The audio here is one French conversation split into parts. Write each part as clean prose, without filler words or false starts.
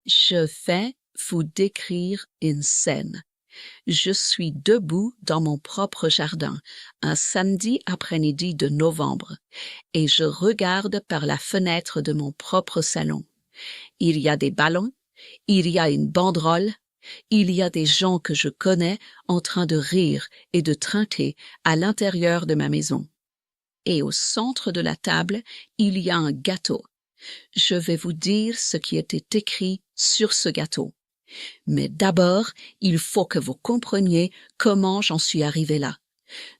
Je vais vous décrire une scène. Je suis debout dans mon propre jardin, un samedi après-midi de novembre, et je regarde par la fenêtre de mon propre salon. Il y a des ballons, il y a une banderole, il y a des gens que je connais en train de rire et de trinquer à l'intérieur de ma maison. Et au centre de la table, il y a un gâteau. Je vais vous dire ce qui était écrit sur ce gâteau. Mais d'abord, il faut que vous compreniez comment j'en suis arrivé là.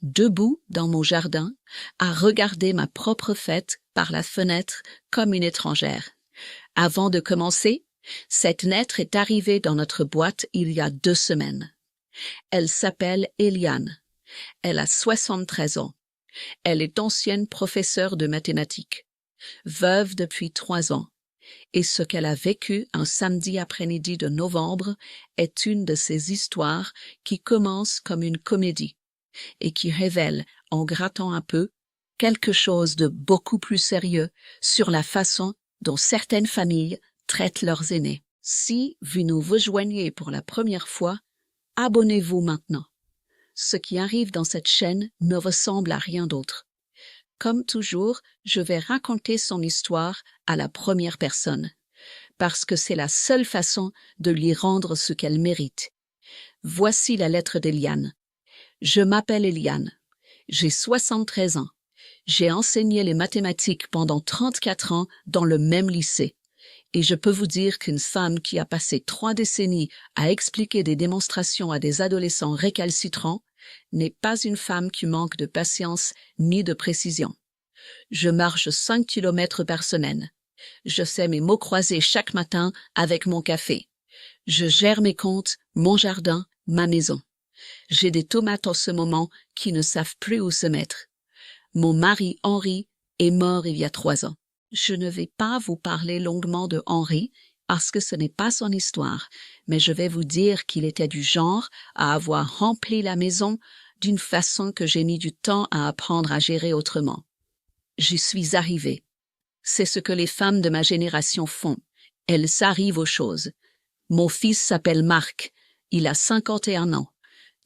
Debout dans mon jardin, à regarder ma propre fête par la fenêtre comme une étrangère. Avant de commencer, cette lettre est arrivée dans notre boîte il y a 2 semaines. Elle s'appelle Eliane. Elle a 73 ans. Elle est ancienne professeure de mathématiques, veuve depuis 3 ans. Et ce qu'elle a vécu un samedi après-midi de novembre est une de ces histoires qui commencent comme une comédie et qui révèle, en grattant un peu, quelque chose de beaucoup plus sérieux sur la façon dont certaines familles traitent leurs aînés. Si vous nous rejoignez pour la première fois, abonnez-vous maintenant. Ce qui arrive dans cette chaîne ne ressemble à rien d'autre. Comme toujours, je vais raconter son histoire à la première personne, parce que c'est la seule façon de lui rendre ce qu'elle mérite. Voici la lettre d'Eliane. Je m'appelle Eliane. J'ai 73 ans. J'ai enseigné les mathématiques pendant 34 ans dans le même lycée. Et je peux vous dire qu'une femme qui a passé 3 décennies à expliquer des démonstrations à des adolescents récalcitrants n'est pas une femme qui manque de patience ni de précision. Je marche 5 kilomètres par semaine. Je sais mes mots croisés chaque matin avec mon café. Je gère mes comptes, mon jardin, ma maison. J'ai des tomates en ce moment qui ne savent plus où se mettre. Mon mari Henri est mort il y a 3 ans. Je ne vais pas vous parler longuement de Henri parce que ce n'est pas son histoire, mais je vais vous dire qu'il était du genre à avoir rempli la maison d'une façon que j'ai mis du temps à apprendre à gérer autrement. J'y suis arrivée. C'est ce que les femmes de ma génération font. Elles s'arrivent aux choses. Mon fils s'appelle Marc. Il a 51 ans.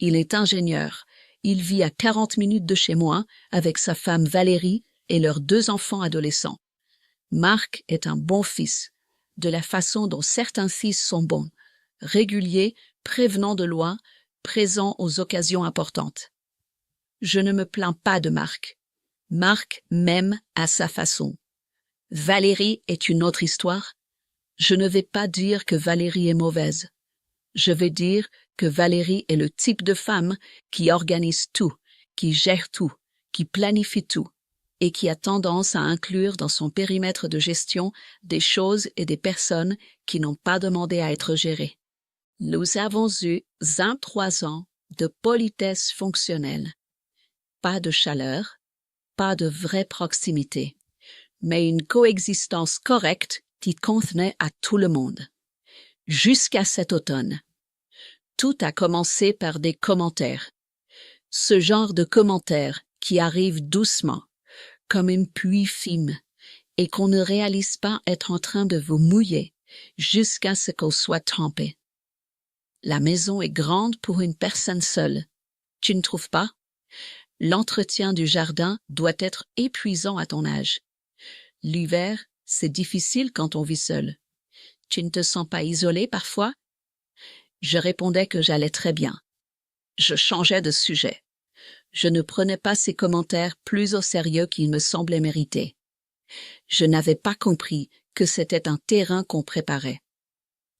Il est ingénieur. Il vit à 40 minutes de chez moi avec sa femme Valérie et leurs 2 enfants adolescents. Marc est un bon fils, de la façon dont certains fils sont bons, réguliers, prévenant de loin, présents aux occasions importantes. Je ne me plains pas de Marc. Marc m'aime à sa façon. Valérie est une autre histoire. Je ne vais pas dire que Valérie est mauvaise. Je vais dire que Valérie est le type de femme qui organise tout, qui gère tout, qui planifie tout, et qui a tendance à inclure dans son périmètre de gestion des choses et des personnes qui n'ont pas demandé à être gérées. Nous avons eu 23 ans de politesse fonctionnelle. Pas de chaleur, pas de vraie proximité, mais une coexistence correcte qui convenait à tout le monde. Jusqu'à cet automne. Tout a commencé par des commentaires. Ce genre de commentaires qui arrivent doucement, comme une pluie fine, et qu'on ne réalise pas être en train de vous mouiller jusqu'à ce qu'on soit trempé. La maison est grande pour une personne seule. Tu ne trouves pas? L'entretien du jardin doit être épuisant à ton âge. L'hiver, c'est difficile quand on vit seul. Tu ne te sens pas isolé parfois? Je répondais que j'allais très bien. Je changeais de sujet. Je ne prenais pas ces commentaires plus au sérieux qu'ils me semblaient mériter. Je n'avais pas compris que c'était un terrain qu'on préparait.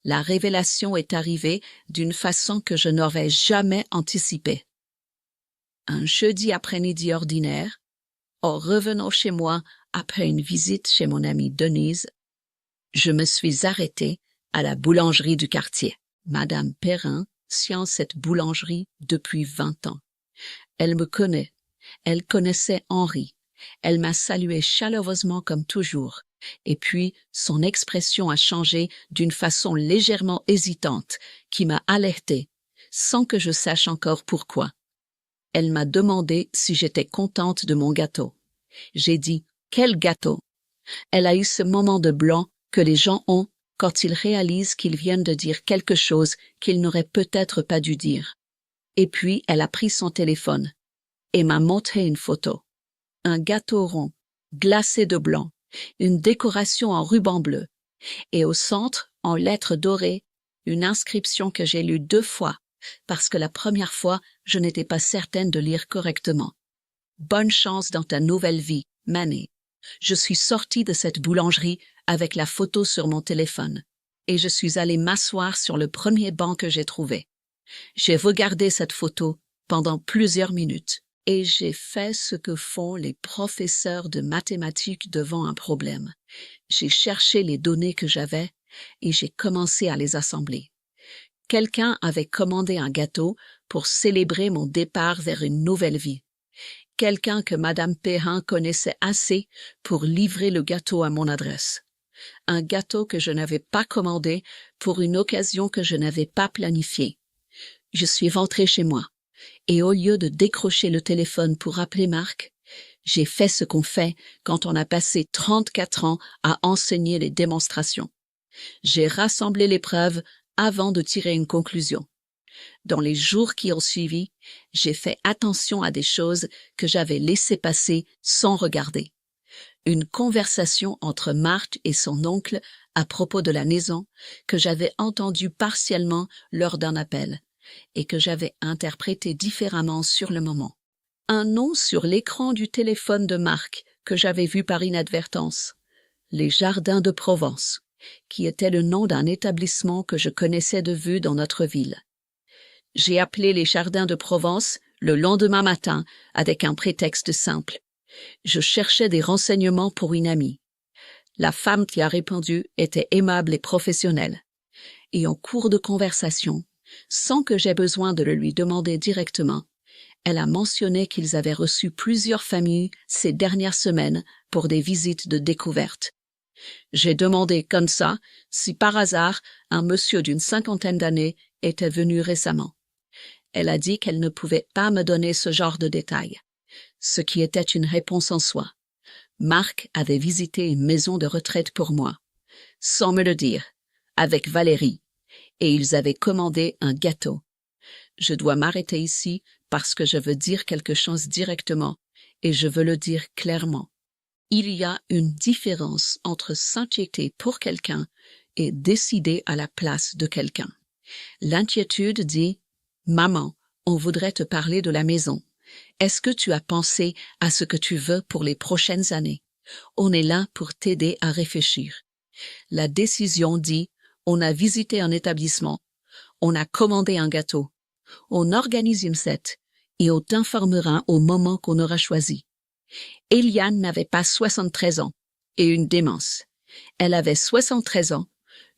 La révélation est arrivée d'une façon que je n'aurais jamais anticipée. Un jeudi après-midi ordinaire, en revenant chez moi après une visite chez mon amie Denise, je me suis arrêtée à la boulangerie du quartier. Madame Perrin tient cette boulangerie depuis 20 ans. Elle me connaît. Elle connaissait Henri. Elle m'a salué chaleureusement comme toujours. Et puis, son expression a changé d'une façon légèrement hésitante qui m'a alertée, sans que je sache encore pourquoi. Elle m'a demandé si j'étais contente de mon gâteau. J'ai dit « Quel gâteau ?» Elle a eu ce moment de blanc que les gens ont quand ils réalisent qu'ils viennent de dire quelque chose qu'ils n'auraient peut-être pas dû dire. Et puis, elle a pris son téléphone et m'a montré une photo. Un gâteau rond, glacé de blanc, une décoration en ruban bleu, et au centre, en lettres dorées, une inscription que j'ai lue 2 fois, parce que la première fois, je n'étais pas certaine de lire correctement. Bonne chance dans ta nouvelle vie, Manny. Je suis sortie de cette boulangerie avec la photo sur mon téléphone, et je suis allée m'asseoir sur le premier banc que j'ai trouvé. J'ai regardé cette photo pendant plusieurs minutes, et j'ai fait ce que font les professeurs de mathématiques devant un problème. J'ai cherché les données que j'avais, et j'ai commencé à les assembler. Quelqu'un avait commandé un gâteau pour célébrer mon départ vers une nouvelle vie. Quelqu'un que Madame Perrin connaissait assez pour livrer le gâteau à mon adresse. Un gâteau que je n'avais pas commandé pour une occasion que je n'avais pas planifiée. Je suis rentrée chez moi, et au lieu de décrocher le téléphone pour appeler Marc, j'ai fait ce qu'on fait quand on a passé 34 ans à enseigner les démonstrations. J'ai rassemblé les preuves avant de tirer une conclusion. Dans les jours qui ont suivi, j'ai fait attention à des choses que j'avais laissées passer sans regarder. Une conversation entre Marc et son oncle à propos de la maison que j'avais entendue partiellement lors d'un appel et que j'avais interprété différemment sur le moment. Un nom sur l'écran du téléphone de Marc que j'avais vu par inadvertance. Les Jardins de Provence, qui était le nom d'un établissement que je connaissais de vue dans notre ville. J'ai appelé les Jardins de Provence le lendemain matin avec un prétexte simple. Je cherchais des renseignements pour une amie. La femme qui a répondu était aimable et professionnelle. Et en cours de conversation, sans que j'aie besoin de le lui demander directement, elle a mentionné qu'ils avaient reçu plusieurs familles ces dernières semaines pour des visites de découverte. J'ai demandé comme ça si par hasard un monsieur d'une 50aine d'années était venu récemment. Elle a dit qu'elle ne pouvait pas me donner ce genre de détails, ce qui était une réponse en soi. Marc avait visité une maison de retraite pour moi, sans me le dire, avec Valérie, et ils avaient commandé un gâteau. Je dois m'arrêter ici parce que je veux dire quelque chose directement, et je veux le dire clairement. Il y a une différence entre s'inquiéter pour quelqu'un et décider à la place de quelqu'un. L'inquiétude dit « Maman, on voudrait te parler de la maison. Est-ce que tu as pensé à ce que tu veux pour les prochaines années? On est là pour t'aider à réfléchir. » La décision dit « On a visité un établissement. On a commandé un gâteau. On organise une fête et on t'informera au moment qu'on aura choisi. » Eliane n'avait pas 73 ans et une démence. Elle avait 73 ans,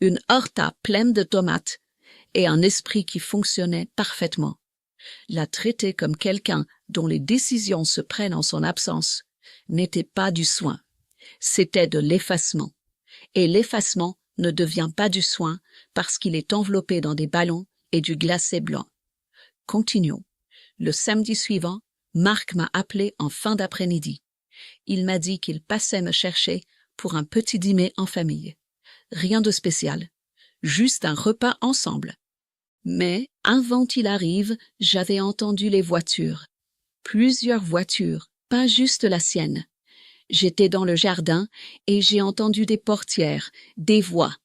une horta pleine de tomates et un esprit qui fonctionnait parfaitement. La traiter comme quelqu'un dont les décisions se prennent en son absence n'était pas du soin, c'était de l'effacement. Et l'effacement ne devient pas du soin parce qu'il est enveloppé dans des ballons et du glacé blanc. Continuons. Le samedi suivant, Marc m'a appelé en fin d'après-midi. Il m'a dit qu'il passait me chercher pour un petit dîner en famille. Rien de spécial, juste un repas ensemble. Mais, avant qu'il arrive, j'avais entendu les voitures. Plusieurs voitures, pas juste la sienne. J'étais dans le jardin et j'ai entendu des portières, des voix.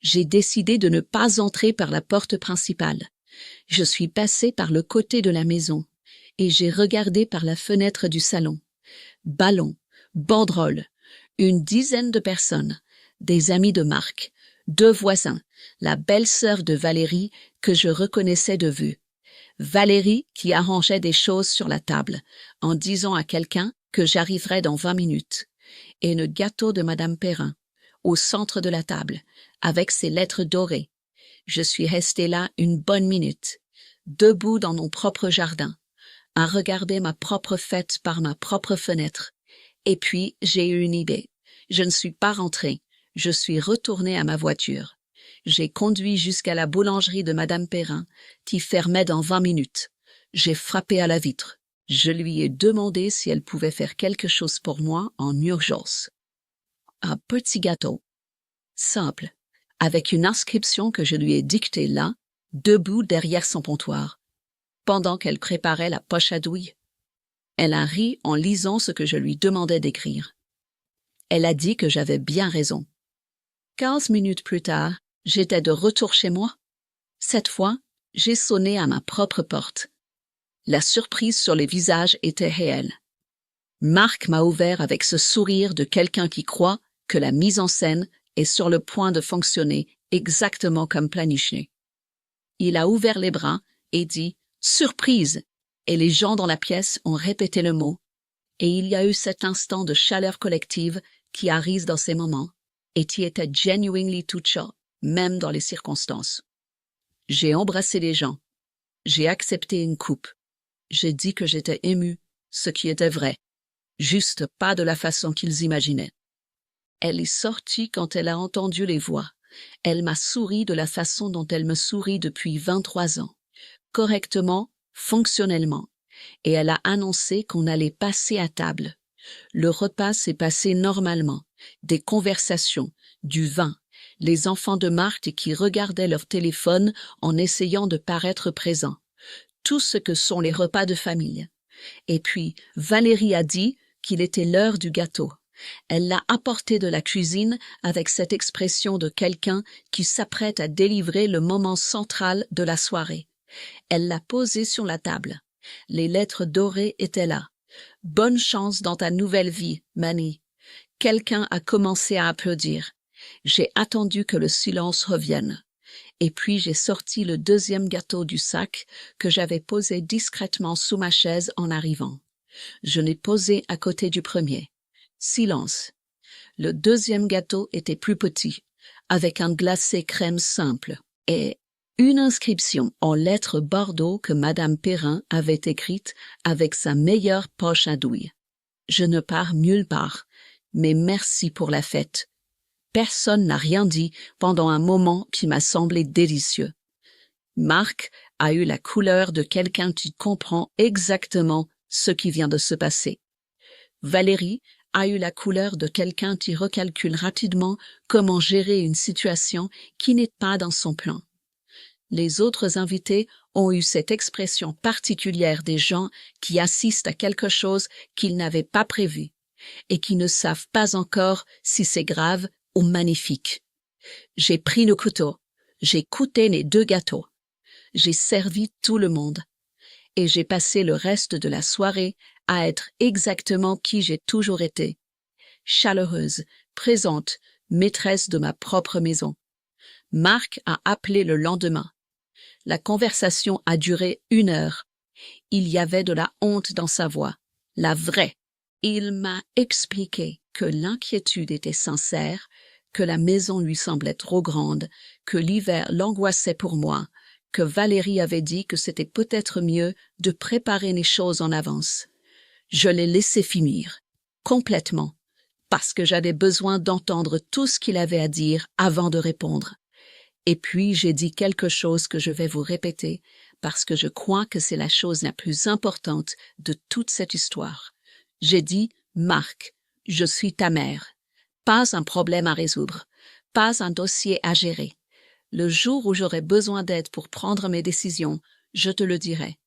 J'ai décidé de ne pas entrer par la porte principale. Je suis passée par le côté de la maison et j'ai regardé par la fenêtre du salon. Ballons, banderoles, une dizaine de personnes, des amis de Marc, 2 voisins, la belle-sœur de Valérie que je reconnaissais de vue. Valérie qui arrangeait des choses sur la table en disant à quelqu'un que j'arriverais dans 20 minutes, et le gâteau de Madame Perrin au centre de la table avec ses lettres dorées. Je suis restée là une bonne minute, debout dans mon propre jardin, à regarder ma propre fête par ma propre fenêtre. Et puis, j'ai eu une idée. Je ne suis pas rentrée. Je suis retournée à ma voiture. J'ai conduit jusqu'à la boulangerie de Madame Perrin, qui fermait dans 20 minutes. J'ai frappé à la vitre. Je lui ai demandé si elle pouvait faire quelque chose pour moi en urgence. Un petit gâteau. Simple, avec une inscription que je lui ai dictée là, debout derrière son comptoir, pendant qu'elle préparait la poche à douille. Elle a ri en lisant ce que je lui demandais d'écrire. Elle a dit que j'avais bien raison. 15 minutes plus tard, j'étais de retour chez moi. Cette fois, j'ai sonné à ma propre porte. La surprise sur les visages était réelle. Marc m'a ouvert avec ce sourire de quelqu'un qui croit que la mise en scène est sur le point de fonctionner exactement comme planifié. Il a ouvert les bras et dit « Surprise !» et les gens dans la pièce ont répété le mot. Et il y a eu cet instant de chaleur collective qui arrive dans ces moments et qui était genuinely touchant, même dans les circonstances. J'ai embrassé les gens. J'ai accepté une coupe. J'ai dit que j'étais émue, ce qui était vrai, juste pas de la façon qu'ils imaginaient. Elle est sortie quand elle a entendu les voix. Elle m'a souri de la façon dont elle me sourit depuis 23 ans, correctement, fonctionnellement, et elle a annoncé qu'on allait passer à table. Le repas s'est passé normalement, des conversations, du vin, les enfants de Marc qui regardaient leur téléphone en essayant de paraître présents, tout ce que sont les repas de famille. Et puis, Valérie a dit qu'il était l'heure du gâteau. Elle l'a apporté de la cuisine avec cette expression de quelqu'un qui s'apprête à délivrer le moment central de la soirée. Elle l'a posé sur la table. Les lettres dorées étaient là. « Bonne chance dans ta nouvelle vie, Manny ». Quelqu'un a commencé à applaudir. J'ai attendu que le silence revienne. Et puis j'ai sorti le deuxième gâteau du sac que j'avais posé discrètement sous ma chaise en arrivant. Je l'ai posé à côté du premier. Silence. Le deuxième gâteau était plus petit, avec un glacé crème simple, et une inscription en lettres bordeaux que Madame Perrin avait écrite avec sa meilleure poche à douille. Je ne pars nulle part, mais merci pour la fête. Personne n'a rien dit pendant un moment qui m'a semblé délicieux. Marc a eu la couleur de quelqu'un qui comprend exactement ce qui vient de se passer. Valérie a eu la couleur de quelqu'un qui recalcule rapidement comment gérer une situation qui n'est pas dans son plan. Les autres invités ont eu cette expression particulière des gens qui assistent à quelque chose qu'ils n'avaient pas prévu et qui ne savent pas encore si c'est grave ou magnifique. J'ai pris le couteau, j'ai coupé les 2 gâteaux, j'ai servi tout le monde et j'ai passé le reste de la soirée à être exactement qui j'ai toujours été, chaleureuse, présente, maîtresse de ma propre maison. Marc a appelé le lendemain. La conversation a duré 1 heure. Il y avait de la honte dans sa voix, la vraie. Il m'a expliqué que l'inquiétude était sincère, que la maison lui semblait trop grande, que l'hiver l'angoissait pour moi, que Valérie avait dit que c'était peut-être mieux de préparer les choses en avance. Je l'ai laissé finir, complètement, parce que j'avais besoin d'entendre tout ce qu'il avait à dire avant de répondre. Et puis j'ai dit quelque chose que je vais vous répéter, parce que je crois que c'est la chose la plus importante de toute cette histoire. J'ai dit « Marc, je suis ta mère. Pas un problème à résoudre, pas un dossier à gérer. Le jour où j'aurai besoin d'aide pour prendre mes décisions, je te le dirai.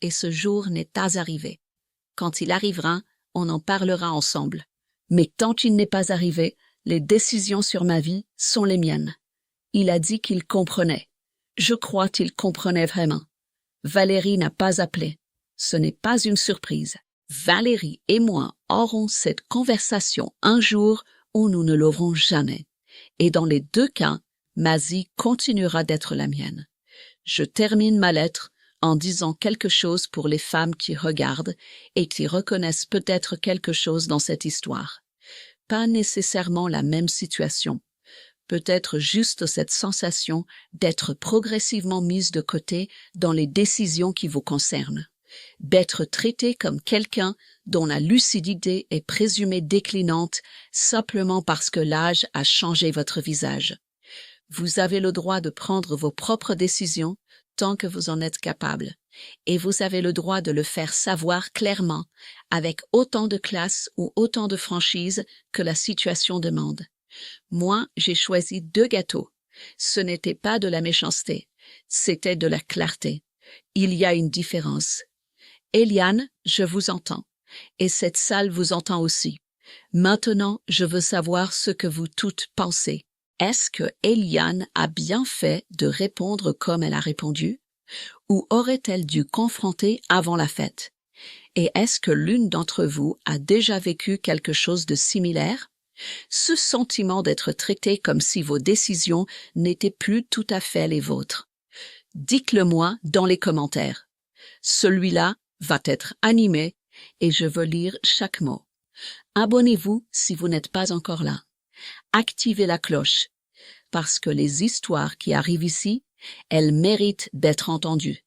Et ce jour n'est pas arrivé. Quand il arrivera, on en parlera ensemble. Mais tant qu'il n'est pas arrivé, les décisions sur ma vie sont les miennes. » Il a dit qu'il comprenait. Je crois qu'il comprenait vraiment. Valérie n'a pas appelé. Ce n'est pas une surprise. Valérie et moi aurons cette conversation un jour où nous ne l'aurons jamais. Et dans les 2 cas, ma vie continuera d'être la mienne. Je termine ma lettre en disant quelque chose pour les femmes qui regardent et qui reconnaissent peut-être quelque chose dans cette histoire. Pas nécessairement la même situation. Peut-être juste cette sensation d'être progressivement mise de côté dans les décisions qui vous concernent, d'être traité comme quelqu'un dont la lucidité est présumée déclinante simplement parce que l'âge a changé votre visage. Vous avez le droit de prendre vos propres décisions tant que vous en êtes capable, et vous avez le droit de le faire savoir clairement, avec autant de classe ou autant de franchise que la situation demande. Moi, j'ai choisi 2 gâteaux. Ce n'était pas de la méchanceté, c'était de la clarté. Il y a une différence. Eliane, je vous entends, et cette salle vous entend aussi. Maintenant, je veux savoir ce que vous toutes pensez. Est-ce que Eliane a bien fait de répondre comme elle a répondu? Ou aurait-elle dû confronter avant la fête? Et est-ce que l'une d'entre vous a déjà vécu quelque chose de similaire? Ce sentiment d'être traité comme si vos décisions n'étaient plus tout à fait les vôtres. Dites-le moi dans les commentaires. Celui-là va être animé et je veux lire chaque mot. Abonnez-vous si vous n'êtes pas encore là. Activez la cloche, parce que les histoires qui arrivent ici, elles méritent d'être entendues.